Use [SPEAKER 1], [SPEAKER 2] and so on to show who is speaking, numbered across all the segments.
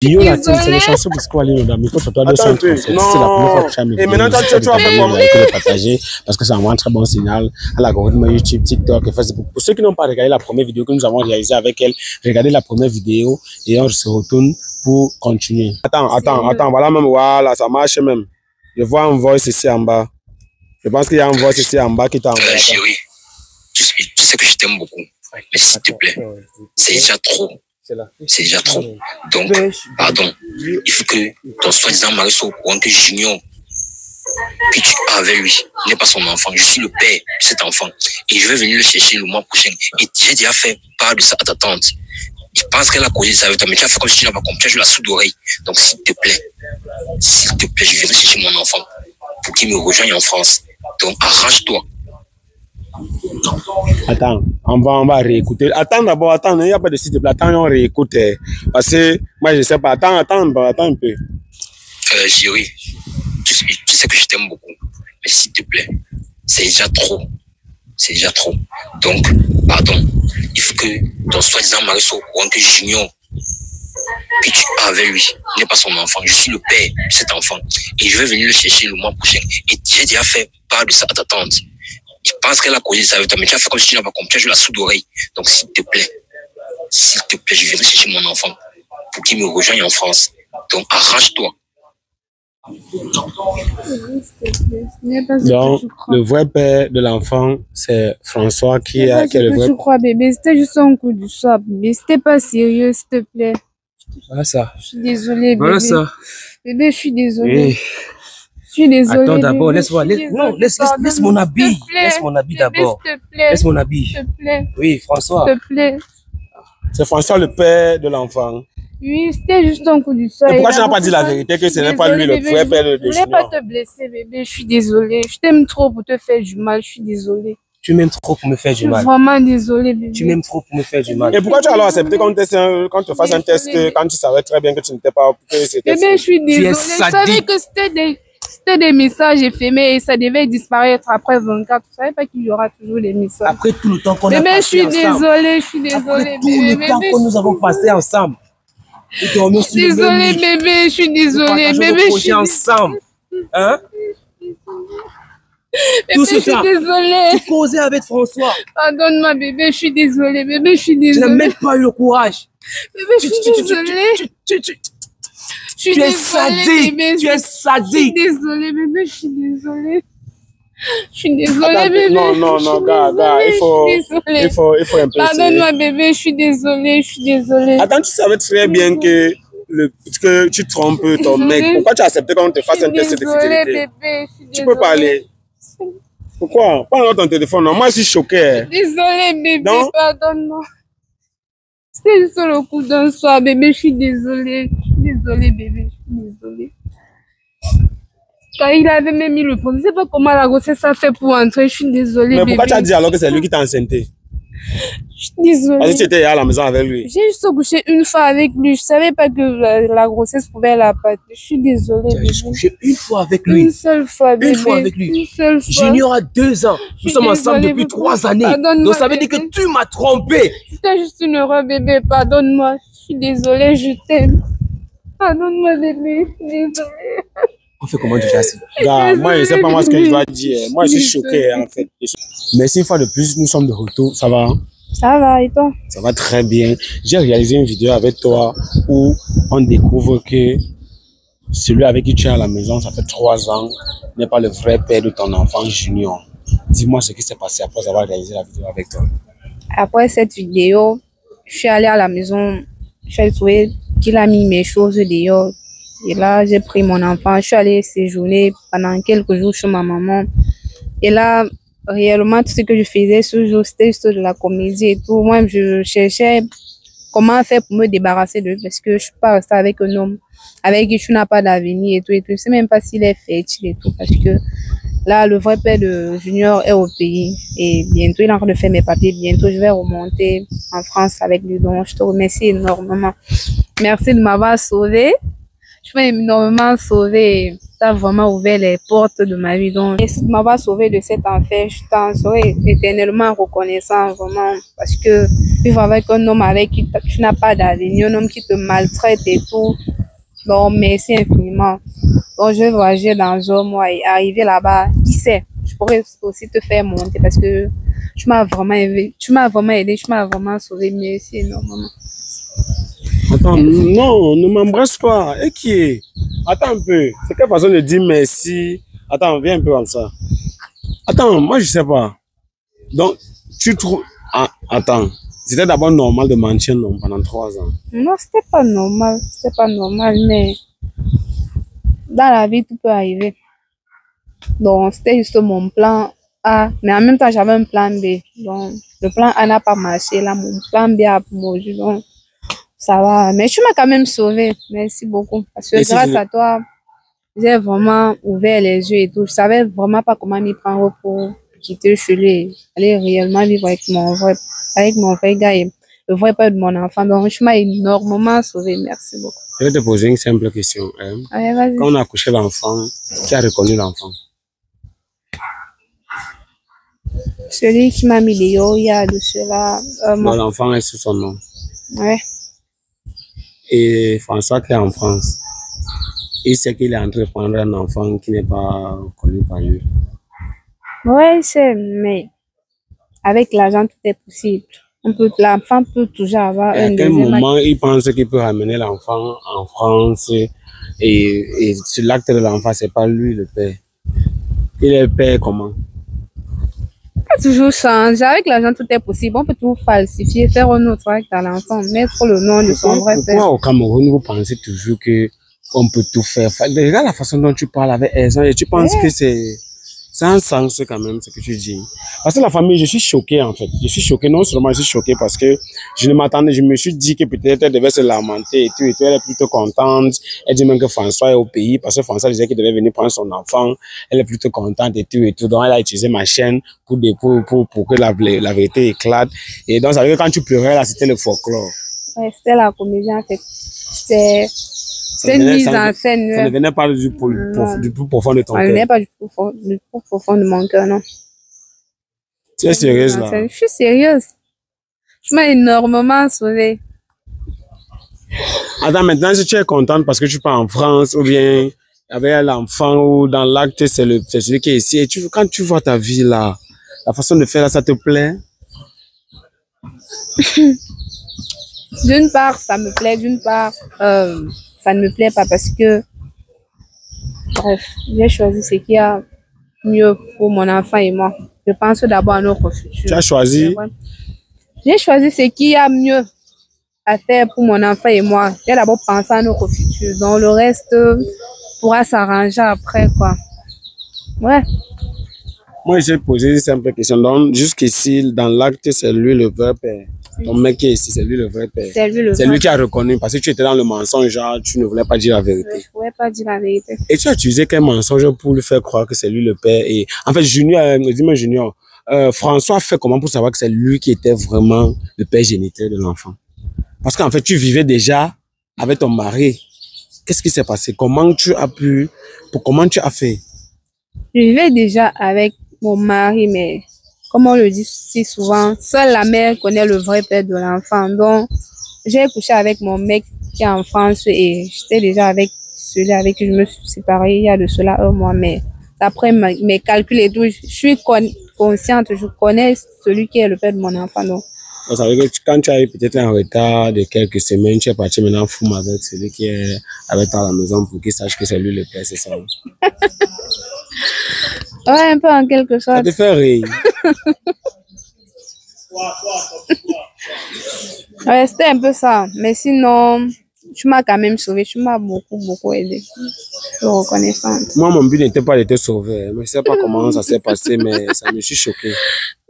[SPEAKER 1] Yo, là, c'est les chansons pour quoi aller dans le micro, toi, 237. C'est la première fois que tu as mis.
[SPEAKER 2] Et maintenant, tu vas faire comment?
[SPEAKER 1] Partager parce que ça envoie un très bon signal à l'algorithme YouTube, TikTok et Facebook. Pour ceux qui n'ont pas regardé la première vidéo que nous avons réalisée avec elle, regardez la première vidéo et on se retourne pour continuer.
[SPEAKER 2] Attends, voilà même, voilà, ça marche même. Je vois un voice ici en bas. Je pense qu'il y a un voice ici en bas qui t'envoie.
[SPEAKER 3] Chérie, tu sais que je t'aime beaucoup, mais s'il te plaît, c'est déjà trop. C'est déjà trop. Donc, pardon, il faut que ton soi-disant mari soit au courant que Junior, que tu as avec lui, n'est pas son enfant. Je suis le père de cet enfant. Et je vais venir le chercher le mois prochain. Et j'ai déjà fait part de ça à ta tante. Je pense qu'elle a causé ça avec toi, mais tu as fait comme si tu n'as pas compris. Tu as la soude d'oreille. Donc, s'il te plaît, je viendrai chercher mon enfant pour qu'il me rejoigne en France. Donc, arrange-toi.
[SPEAKER 2] Attends, on va réécouter. Attends d'abord, attends, il n'y a pas de s'il te plaît. Attends, on réécoute. Parce que moi, je ne sais pas. Attends un peu.
[SPEAKER 3] Chérie, tu sais que je t'aime beaucoup. Mais s'il te plaît, c'est déjà trop. C'est déjà trop. Donc, pardon, il faut que ton soi-disant mari soit au courant que Junior, que tu as avec lui, n'est pas son enfant. Je suis le père de cet enfant. Et je vais venir le chercher le mois prochain. Et j'ai déjà fait part de ça à ta tante. Je pense qu'elle a causé ça avec toi, mais tu as fait comme si tu n'as pas compris. Tu as la soude d'oreille. Donc, s'il te plaît, je viendrai chercher mon enfant pour qu'il me rejoigne en France. Donc, arrange-toi.
[SPEAKER 2] Donc, le vrai père de l'enfant, c'est François qui est le vrai.
[SPEAKER 4] Je crois, bébé, c'était juste un coup du soir, bébé. C'était pas sérieux, s'il te plaît.
[SPEAKER 1] Voilà ça.
[SPEAKER 4] Je suis désolée, bébé.
[SPEAKER 1] Voilà ça.
[SPEAKER 4] Bébé, je suis désolée. Je suis désolée.
[SPEAKER 1] Attends d'abord, laisse-moi. Non, laisse mon habit. Laisse mon habit d'abord.
[SPEAKER 4] S'il te plaît.
[SPEAKER 1] Laisse mon habit.
[SPEAKER 4] S'il te plaît.
[SPEAKER 1] Oui, François.
[SPEAKER 4] S'il te plaît.
[SPEAKER 2] C'est François le père de l'enfant.
[SPEAKER 4] Oui, c'était juste un coup du soir.
[SPEAKER 2] Et pourquoi tu n'as pas dit la vérité que ce n'est pas lui le vrai père de Junior?
[SPEAKER 4] Je voulais pas te blesser, bébé. Je suis désolée. Je t'aime trop pour te faire du mal. Je suis désolée.
[SPEAKER 1] Tu m'aimes trop pour me faire du mal.
[SPEAKER 4] Je suis vraiment désolée, bébé.
[SPEAKER 1] Tu m'aimes trop pour me faire du mal.
[SPEAKER 2] Et pourquoi tu as alors accepté qu'on te fasse un test quand tu savais très bien que tu n'étais pas...
[SPEAKER 4] Bébé, je suis désolée. Je savais que c'était des messages éphémères et ça devait disparaître après 24. Je savais pas qu'il y aura toujours des messages.
[SPEAKER 1] Après tout le temps qu'on a
[SPEAKER 4] passé ensemble. Bébé, je suis désolée.
[SPEAKER 1] Après tout le temps que nous avons passé ensemble.
[SPEAKER 4] Désolée, bébé, je suis désolée. Bébé, je suis
[SPEAKER 1] ensemble. Hein?
[SPEAKER 4] Bébé, je suis désolée.
[SPEAKER 1] Tu causais avec François.
[SPEAKER 4] Pardonne-moi, bébé, je suis désolée. Bébé, je suis désolée.
[SPEAKER 1] Tu n'as même pas eu le courage.
[SPEAKER 4] Bébé, je suis désolée. Tu es
[SPEAKER 1] sadique. Tu es sadique.
[SPEAKER 4] Je suis désolée, bébé, je suis désolée. Je suis désolée, bébé.
[SPEAKER 2] Non, gars, il faut un peu.
[SPEAKER 4] Pardonne-moi, bébé, je suis désolée.
[SPEAKER 2] Attends, tu savais très bien que tu trompes ton mec. Pourquoi tu as accepté qu'on te fasse un test de fidélité?
[SPEAKER 4] Bébé,
[SPEAKER 2] tu peux parler. Pourquoi? Pas dans ton téléphone. Non, moi, je suis choqué.
[SPEAKER 4] Désolée, bébé, pardonne-moi. C'était juste le coup d'un soir, bébé, je suis désolée. Désolée, bébé, je suis désolée. Quand il avait même mis le pot, je ne sais pas comment la grossesse a fait pour entrer, je suis désolée.
[SPEAKER 2] Mais pourquoi tu as dit alors que c'est lui qui t'a enceinté?
[SPEAKER 4] Je suis désolée.
[SPEAKER 2] Parce que tu étais à la maison avec lui.
[SPEAKER 4] J'ai juste couché une fois avec lui. Je ne savais pas que la grossesse pouvait l'appâter. Je suis désolée.
[SPEAKER 1] Tu as juste couché une fois avec lui.
[SPEAKER 4] Une seule fois, bébé.
[SPEAKER 1] Une fois avec lui.
[SPEAKER 4] Une seule fois.
[SPEAKER 1] Junior a 2 ans. Nous sommes ensemble depuis 3 années. Donc ça veut dire que tu m'as trompé.
[SPEAKER 4] C'était juste une erreur, bébé. Pardonne-moi. Je suis désolée, je t'aime. Pardonne-moi, bébé. Désolée.
[SPEAKER 1] On fait comment déjà ça?
[SPEAKER 2] Moi, je ne sais pas moi ce que je dois dire. Moi, je suis choqué, en fait. Merci une fois de plus. Nous sommes de retour. Ça va?
[SPEAKER 4] Ça va, et toi?
[SPEAKER 2] Ça va très bien. J'ai réalisé une vidéo avec toi où on découvre que celui avec qui tu es à la maison, ça fait 3 ans, n'est pas le vrai père de ton enfant Junior. Dis-moi ce qui s'est passé après avoir réalisé la vidéo avec toi.
[SPEAKER 4] Après cette vidéo, je suis allée à la maison. J'ai trouvé qu'il a mis mes choses dehors. Et là, j'ai pris mon enfant. Je suis allée séjourner pendant quelques jours chez ma maman. Et là, réellement, tout ce que je faisais ce jour, c'était juste de la comédie et tout. Moi, je cherchais comment faire pour me débarrasser de lui parce que je suis pas restée avec un homme avec qui tu n'as pas d'avenir et tout. Et tout. Je sais même pas s'il est fertile et tout parce que là, le vrai père de Junior est au pays et bientôt, il est en train de faire mes papiers. Bientôt, je vais remonter en France avec lui. Donc, je te remercie énormément. Merci de m'avoir sauvée. Tu m'as énormément sauvé. Tu as vraiment ouvert les portes de ma vie. Donc, merci de m'avoir sauvé de cet enfer. Je t'en serai éternellement reconnaissant, vraiment. Parce que vivre avec un homme avec qui tu n'as pas d'avenir, un homme qui te maltraite et tout. Donc, merci infiniment. Donc, je vais voyager dans un mois et arriver là-bas. Qui sait? Je pourrais aussi te faire monter parce que tu m'as vraiment aidé. Tu m'as vraiment sauvé. Merci énormément.
[SPEAKER 2] Attends, non, ne m'embrasse pas. Et qui est? Attends un peu. C'est quelle façon de dire merci? Attends, viens un peu comme ça. Attends, moi je sais pas. Donc, tu trouves... Ah, attends. C'était d'abord normal de mentir non, pendant 3 ans.
[SPEAKER 4] Non, c'était pas normal. C'était pas normal, mais dans la vie, tout peut arriver. Donc, c'était juste mon plan A. Mais en même temps, j'avais un plan B. Donc, le plan A n'a pas marché. Là, mon plan B a mouru. Donc, ça va. Mais tu m'as quand même sauvé. Merci beaucoup. Parce que
[SPEAKER 2] Et si
[SPEAKER 4] grâce
[SPEAKER 2] je-
[SPEAKER 4] à toi, j'ai vraiment ouvert les yeux et tout. Je savais vraiment pas comment m'y prendre pour quitter chez lui. Aller réellement vivre avec mon vrai gars et le vrai père de mon enfant. Donc, tu m'as énormément sauvé. Merci beaucoup.
[SPEAKER 2] Je vais te poser une simple question. Hein.
[SPEAKER 4] Allez, vas-y.
[SPEAKER 2] Quand on a accouché l'enfant, qui a reconnu l'enfant?
[SPEAKER 4] Celui qui m'a mis les yeux, il y a de cela.
[SPEAKER 2] Donc, l'enfant est sous son nom.
[SPEAKER 4] Ouais.
[SPEAKER 2] Et François qui est en France, il sait qu'il est en train de prendre un enfant qui n'est pas connu par lui.
[SPEAKER 4] Ouais, c'est, mais avec l'argent, tout est possible. L'enfant peut toujours avoir
[SPEAKER 2] Et à
[SPEAKER 4] un
[SPEAKER 2] quel
[SPEAKER 4] deuxième.
[SPEAKER 2] moment il pense qu'il peut ramener l'enfant en France et sur l'acte de l'enfant, c'est pas lui le père. Il est le père comment?
[SPEAKER 4] Pas toujours changer. Avec l'argent, tout est possible. On peut tout falsifier, faire un autre acte à l'enfant, mettre le nom de son vrai père.
[SPEAKER 2] Pourquoi au Cameroun, vous pensez toujours que on peut tout faire? Regarde la façon dont tu parles avec Ezan et tu penses que c'est un sens quand même ce que tu dis. Parce que la famille, je suis choqué en fait. Je suis choqué, non seulement je suis choqué parce que je me suis dit que peut-être elle devait se lamenter et tout, elle est plutôt contente. Elle dit même que François est au pays parce que François disait qu'il devait venir prendre son enfant. Elle est plutôt contente et tout. Donc elle a utilisé ma chaîne pour que la vérité éclate. Et donc ça veut dire que quand tu pleurais là, c'était le folklore.
[SPEAKER 4] Ouais, c'était la comédie en fait. C'était une mise en scène.
[SPEAKER 2] Ça ne venait pas du plus profond de ton
[SPEAKER 4] Ça ne
[SPEAKER 2] cœur.
[SPEAKER 4] venait pas du plus profond de mon cœur, non.
[SPEAKER 2] Tu es sérieuse là?
[SPEAKER 4] Je suis sérieuse. Tu m'as énormément sauvée.
[SPEAKER 2] Attends, maintenant, si tu es contente parce que tu pars en France ou bien avec l'enfant ou dans l'acte, c'est celui qui est ici. Et quand tu vois ta vie là, la façon de faire là, ça te plaît?
[SPEAKER 4] D'une part, ça me plaît. D'une part, ça ne me plaît pas parce que, bref, j'ai choisi ce qui a mieux pour mon enfant et moi. Je pense d'abord à notre futur.
[SPEAKER 2] Tu as choisi?
[SPEAKER 4] J'ai choisi ce qui a mieux à faire pour mon enfant et moi. J'ai d'abord pensé à notre futur. Donc, le reste pourra s'arranger après, quoi. Ouais.
[SPEAKER 2] Moi, j'ai posé une simple question. Donc, jusqu'ici, dans l'acte, c'est lui le vrai père. Ton mec qui est ici, c'est lui le vrai père. C'est lui qui a reconnu parce que tu étais dans le mensonge, genre, tu ne voulais pas dire la vérité.
[SPEAKER 4] Je ne pouvais pas dire la vérité.
[SPEAKER 2] Et tu as utilisé quel mensonge pour lui faire croire que c'est lui le père? Et en fait, dis-moi Junior, François a fait comment pour savoir que c'est lui qui était vraiment le père géniteur de l'enfant? Parce qu'en fait, tu vivais déjà avec ton mari. Qu'est-ce qui s'est passé? Comment tu as fait?
[SPEAKER 4] Je vivais déjà avec mon mari, mais comme on le dit si souvent, seule la mère connaît le vrai père de l'enfant. Donc, j'ai couché avec mon mec qui est en France et j'étais déjà avec celui avec qui je me suis séparée il y a de cela un mois. Mais après mes calculs et tout, je suis consciente, je connais celui qui est le père de mon enfant. Donc,
[SPEAKER 2] Ça veut dire que quand tu as eu peut-être un retard de quelques semaines, tu es parti maintenant fou avec celui qui est avec toi à la maison pour qu'il sache que c'est lui le père, c'est ça?
[SPEAKER 4] Ouais, un peu en quelque
[SPEAKER 2] Ça
[SPEAKER 4] sorte.
[SPEAKER 2] te fait rire.
[SPEAKER 4] Ouais, c'était un peu ça. Mais sinon, tu m'as quand même sauvé. Tu m'as beaucoup aidé. Je suis reconnaissante.
[SPEAKER 2] Moi, mon but n'était pas de te sauver. Je ne sais pas comment ça s'est passé, mais ça me suis choqué.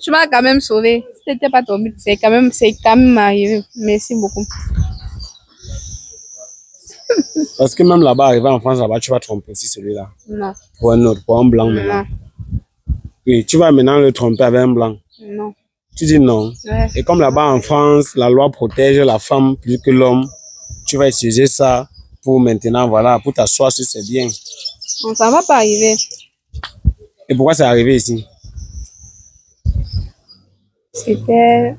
[SPEAKER 4] Tu m'as quand même sauvé. Si c'était pas ton but, c'est quand même arrivé. Merci beaucoup.
[SPEAKER 2] Parce que même là-bas, arrivé en France, là-bas, tu vas tromper aussi celui-là.
[SPEAKER 4] Non,
[SPEAKER 2] Pour un autre, pour un blanc maintenant.
[SPEAKER 4] non,
[SPEAKER 2] Oui, tu vas maintenant le tromper avec un blanc.
[SPEAKER 4] non.
[SPEAKER 2] Tu dis non.
[SPEAKER 4] Ouais.
[SPEAKER 2] Et comme là-bas en France, la loi protège la femme plus que l'homme, tu vas utiliser ça pour maintenant, voilà, pour t'asseoir, si c'est bien.
[SPEAKER 4] Non, ça va pas arriver.
[SPEAKER 2] Et pourquoi c'est arrivé ici?
[SPEAKER 4] C'était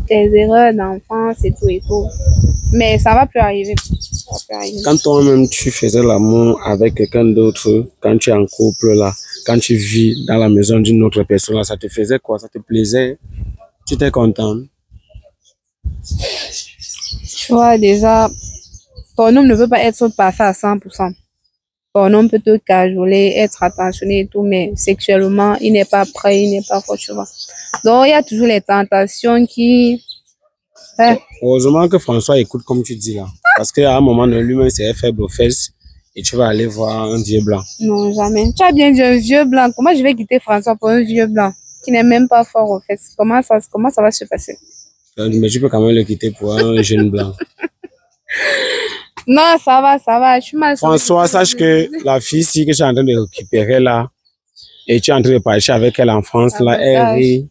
[SPEAKER 4] des erreurs d'enfance et tout et tout. Mais ça va plus arriver. Ça va plus arriver.
[SPEAKER 2] Quand toi-même tu faisais l'amour avec quelqu'un d'autre, quand tu es en couple là, quand tu vis dans la maison d'une autre personne là, ça te faisait quoi? Ça te plaisait? Tu étais content?
[SPEAKER 4] Tu vois, déjà, ton homme ne peut pas être parfait à 100%. Ton homme peut te cajoler, être attentionné et tout, mais sexuellement, il n'est pas prêt, il n'est pas fort, tu vois. Donc, il y a toujours les tentations qui... Ouais.
[SPEAKER 2] Heureusement que François écoute comme tu dis là. Parce qu'à un moment donné, lui-même, c'est faible aux fesses et tu vas aller voir un vieux blanc.
[SPEAKER 4] Non, jamais. Tu as bien dit un vieux blanc. Comment je vais quitter François pour un vieux blanc qui n'est même pas fort aux fesses? Comment ça va se passer?
[SPEAKER 2] Mais tu peux quand même le quitter pour un jeune blanc.
[SPEAKER 4] Non, ça va. Je suis mal.
[SPEAKER 2] François, sache que la fille que tu es en train de récupérer là, et tu es en train de partir avec elle en France, là, elle rit.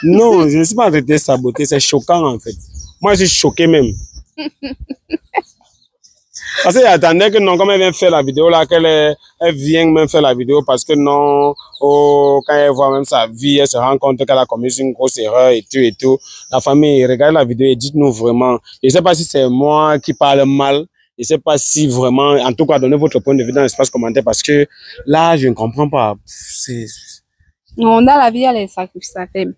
[SPEAKER 2] Non, je ne suis pas en train de te saboter, c'est choquant en fait. Moi, je suis choqué même. Parce qu'il attendait que non, comme elle vient faire la vidéo là, elle vient même faire la vidéo parce que non, oh, quand elle voit même sa vie, elle se rend compte qu'elle a commis une grosse erreur et tout et tout. La famille, regarde la vidéo et dites-nous vraiment. Je ne sais pas si c'est moi qui parle mal. Je ne sais pas si vraiment, en tout cas, donnez votre point de vue dans l'espace commentaire parce que là, je ne comprends pas.
[SPEAKER 4] Non, dans la vie, il y a les sacrifices à faire.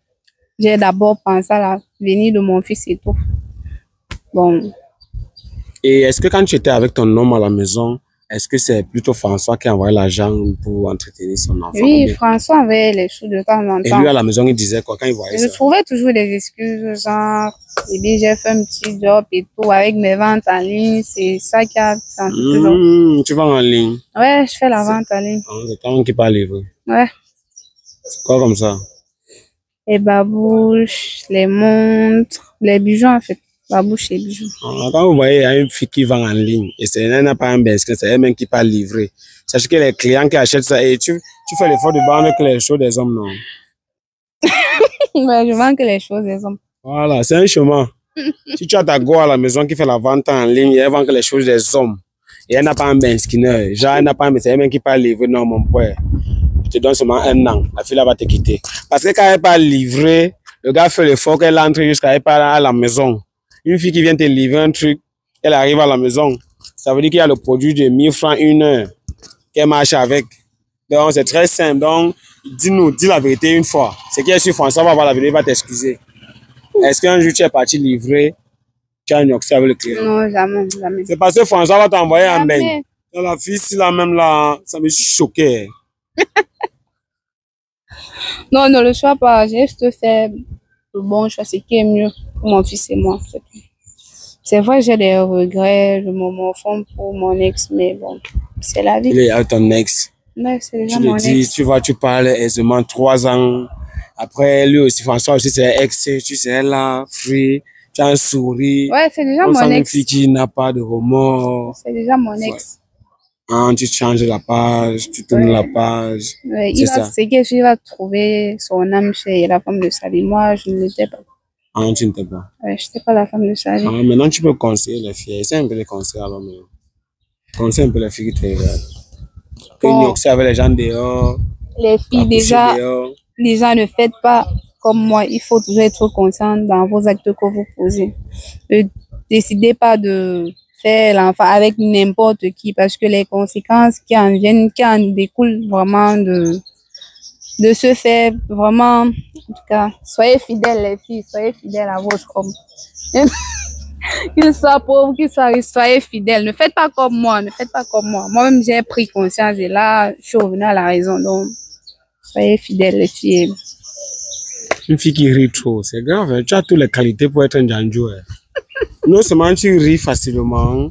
[SPEAKER 4] J'ai d'abord pensé à l'avenir de mon fils et tout. Bon.
[SPEAKER 2] Et est-ce que quand tu étais avec ton homme à la maison, est-ce que c'est plutôt François qui envoyait l'argent pour entretenir son enfant?
[SPEAKER 4] Oui, François avait les sous de temps en temps.
[SPEAKER 2] Et lui, à la maison, il disait quoi quand il voyait ça?
[SPEAKER 4] Je trouvais toujours des excuses, genre, eh bien, j'ai fait un petit job et tout avec mes ventes en ligne. C'est ça qui a senti toujours.
[SPEAKER 2] Tu vas en ligne?
[SPEAKER 4] Ouais, je fais la vente en ligne.
[SPEAKER 2] C'est toi qui parle livrer.
[SPEAKER 4] Ouais.
[SPEAKER 2] C'est quoi comme ça?
[SPEAKER 4] Les babouches, les montres, les bijoux en fait. Babouches et bijoux.
[SPEAKER 2] Quand vous voyez, il y a une fille qui vend en ligne et elle n'a pas un biscuit, c'est elle-même qui parle livrer. Sachez que les clients qui achètent ça, et tu fais l'effort de vendre que les choses des hommes, non?
[SPEAKER 4] Ouais, je vends que les choses des hommes.
[SPEAKER 2] Voilà, c'est un chemin. Si tu as ta go à la maison qui fait la vente en ligne et elle vend que les choses des hommes, et elle n'a pas un ben skinner, genre elle n'a pas un, mais c'est elle-même qui parle livrer, non, mon père. Je te donne seulement 1 an, la fille là va te quitter. Parce que quand elle parle livrer, le gars fait l'effort qu'elle entre jusqu'à elle parle à la maison. Une fille qui vient te livrer un truc, elle arrive à la maison. Ça veut dire qu'il y a le produit de 1000 francs 1 heure qu'elle marche avec. Donc c'est très simple. Donc dis la vérité une fois. C'est qu'il est sur François va voir la vidéo, il va t'excuser. Est-ce qu'un jour tu es parti livrer, tu as un oxy avec le client?
[SPEAKER 4] Non, jamais.
[SPEAKER 2] C'est parce que François va t'envoyer un mail. Donc la fille, si là même là, ça me choquait.
[SPEAKER 4] Non, ne le sois pas. J'ai juste fait le bon choix, ce qui est mieux pour mon fils et moi. C'est vrai, j'ai des regrets, je me morfonds pour mon ex, mais bon, c'est la vie.
[SPEAKER 2] Il est avec ton ex.
[SPEAKER 4] Ouais, c'est déjà
[SPEAKER 2] Tu
[SPEAKER 4] mon
[SPEAKER 2] le dis,
[SPEAKER 4] ex.
[SPEAKER 2] tu vois, tu parles aisément 3 ans. Après, lui aussi, François aussi, c'est ex, tu sais, là, free, tu as un sourire.
[SPEAKER 4] Ouais, c'est déjà
[SPEAKER 2] On
[SPEAKER 4] mon
[SPEAKER 2] sent une
[SPEAKER 4] ex.
[SPEAKER 2] fille qui n'a pas de remords.
[SPEAKER 4] C'est déjà mon ex.
[SPEAKER 2] Hein, tu changes la page, tu tournes la page.
[SPEAKER 4] Ouais,
[SPEAKER 2] C'est ça.
[SPEAKER 4] c'est qu'il va trouver son âme chez la femme de sa vie. Moi, je ne l'étais pas.
[SPEAKER 2] Ah, tu n'étais pas.
[SPEAKER 4] Ouais, je n'étais pas la femme de sa vie.
[SPEAKER 2] Ah, maintenant, tu peux conseiller les filles. Essaye un peu les conseils alors, mais. Conseille un peu les filles qui te regardent. Que
[SPEAKER 4] Bon.
[SPEAKER 2] Nyoxé avec les gens dehors.
[SPEAKER 4] Les filles, déjà, ne faites pas comme moi. Il faut toujours être conscient dans vos actes que vous posez. Ne décidez pas de faire l'enfant avec n'importe qui parce que les conséquences qui en viennent, qui en découlent vraiment de ce fait, vraiment, en tout cas, soyez fidèles les filles, soyez fidèles à votre homme. Qu'il soit pauvre, qu'il soit riche, soyez fidèles. Ne faites pas comme moi, ne faites pas comme moi. Moi-même, j'ai pris conscience et là, je suis revenue à la raison. Donc, soyez fidèles les filles.
[SPEAKER 2] Une fille qui rit trop, c'est grave. Hein. Tu as toutes les qualités pour être un janjo. Hein. Non seulement tu ris facilement,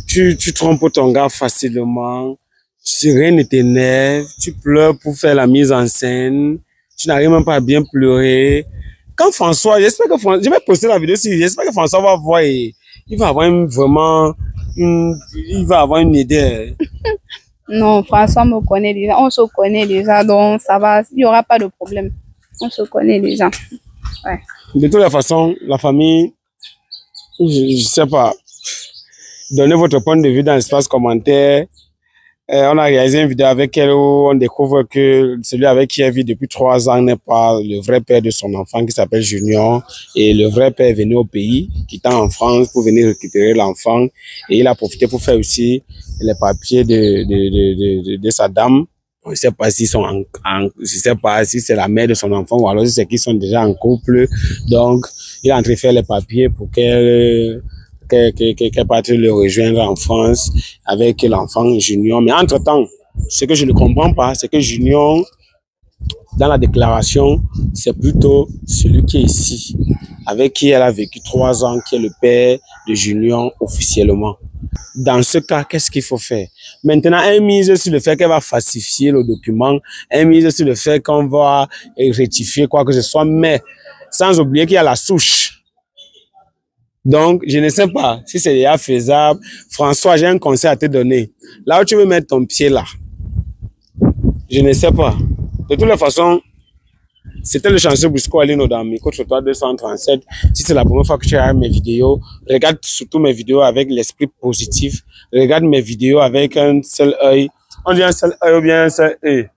[SPEAKER 2] tu trompes ton gars facilement, rien ne t'énerve, tu pleures pour faire la mise en scène, tu n'arrives même pas à bien pleurer. Quand François, j'espère que François, je vais poster la vidéo ici, j'espère que François va voir et il va avoir il va avoir une idée.
[SPEAKER 4] Non, François me connaît déjà, on se connaît déjà, donc ça va, il n'y aura pas de problème. On se connaît déjà. Ouais.
[SPEAKER 2] De toutes les façons, la famille, je sais pas.
[SPEAKER 1] donnez votre point de vue dans l'espace commentaire. On a réalisé une vidéo avec elle où on découvre que celui avec qui elle vit depuis 3 ans n'est pas le vrai père de son enfant qui s'appelle Junior. Et le vrai père est venu au pays, quittant en France pour venir récupérer l'enfant. Et il a profité pour faire aussi les papiers de sa dame. Je ne sais pas s'ils sont je sais pas si c'est la mère de son enfant ou alors si c'est qu'ils sont déjà en couple. Donc, il est en train de faire les papiers pour qu'elle parte le rejoindre en France avec l'enfant Junior. Mais entre-temps, ce que je ne comprends pas, c'est que Junior, dans la déclaration, c'est plutôt celui qui est ici, avec qui elle a vécu 3 ans, qui est le père de Junior officiellement. Dans ce cas, qu'est-ce qu'il faut faire? Maintenant, elle mise sur le fait qu'elle va falsifier le document, elle mise sur le fait qu'on va rectifier quoi que ce soit, mais sans oublier qu'il y a la souche. Donc, je ne sais pas si c'est déjà faisable. François, j'ai un conseil à te donner. Là où tu veux mettre ton pied là, je ne sais pas. De toutes les façons, c'était le chanceux Busco Alino dans Micro-Trottoir 237. Si c'est la première fois que tu regardes mes vidéos, regarde surtout mes vidéos avec l'esprit positif. Regarde mes vidéos avec un seul œil. On dit un seul œil ou bien un seul œil.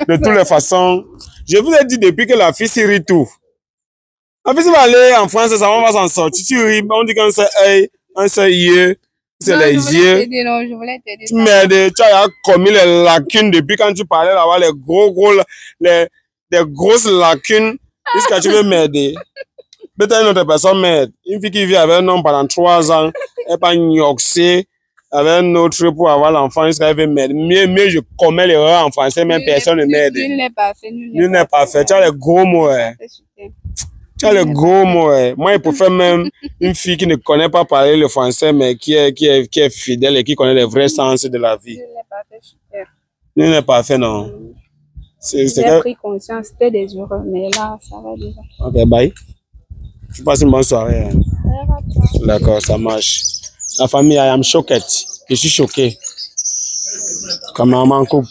[SPEAKER 1] De toutes les façons, je vous ai dit depuis que la fille s'y rit tout. En plus, il va aller en France, ça va s'en sortir. Tu ris, on dit qu'un seul œil, un seul yeux, c'est les yeux.
[SPEAKER 4] Non, je voulais t'aider.
[SPEAKER 1] Mais tu as commis les lacunes depuis quand tu parlais là-bas, les grosses lacunes, jusqu'à tu veux m'aider. Peut-être une autre personne m'aide. Une fille qui vit avec un homme pendant 3 ans, elle n'est pas gnoxée avec un autre pour avoir l'enfant, jusqu'à elle veut m'aider. Mieux je commets l'erreur en français, même personne ne m'aide.
[SPEAKER 4] Nul n'est pas fait.
[SPEAKER 1] Nul n'est pas fait. Tu as les gros mots, hein. Tu as les gros mots, hein. Moi, il préfère même une fille qui ne connaît pas parler le français, mais qui est fidèle et qui connaît les vrais sens de la vie.
[SPEAKER 4] Nul n'est pas fait, super.
[SPEAKER 1] Nul n'est pas fait, non.
[SPEAKER 4] J'ai pris conscience, c'était des erreurs, mais là, ça va déjà.
[SPEAKER 1] Ok, bye. Tu passes une bonne soirée. Hein. D'accord, ça marche. La famille, I am shocked. Je suis choqué. Comme maman coupe.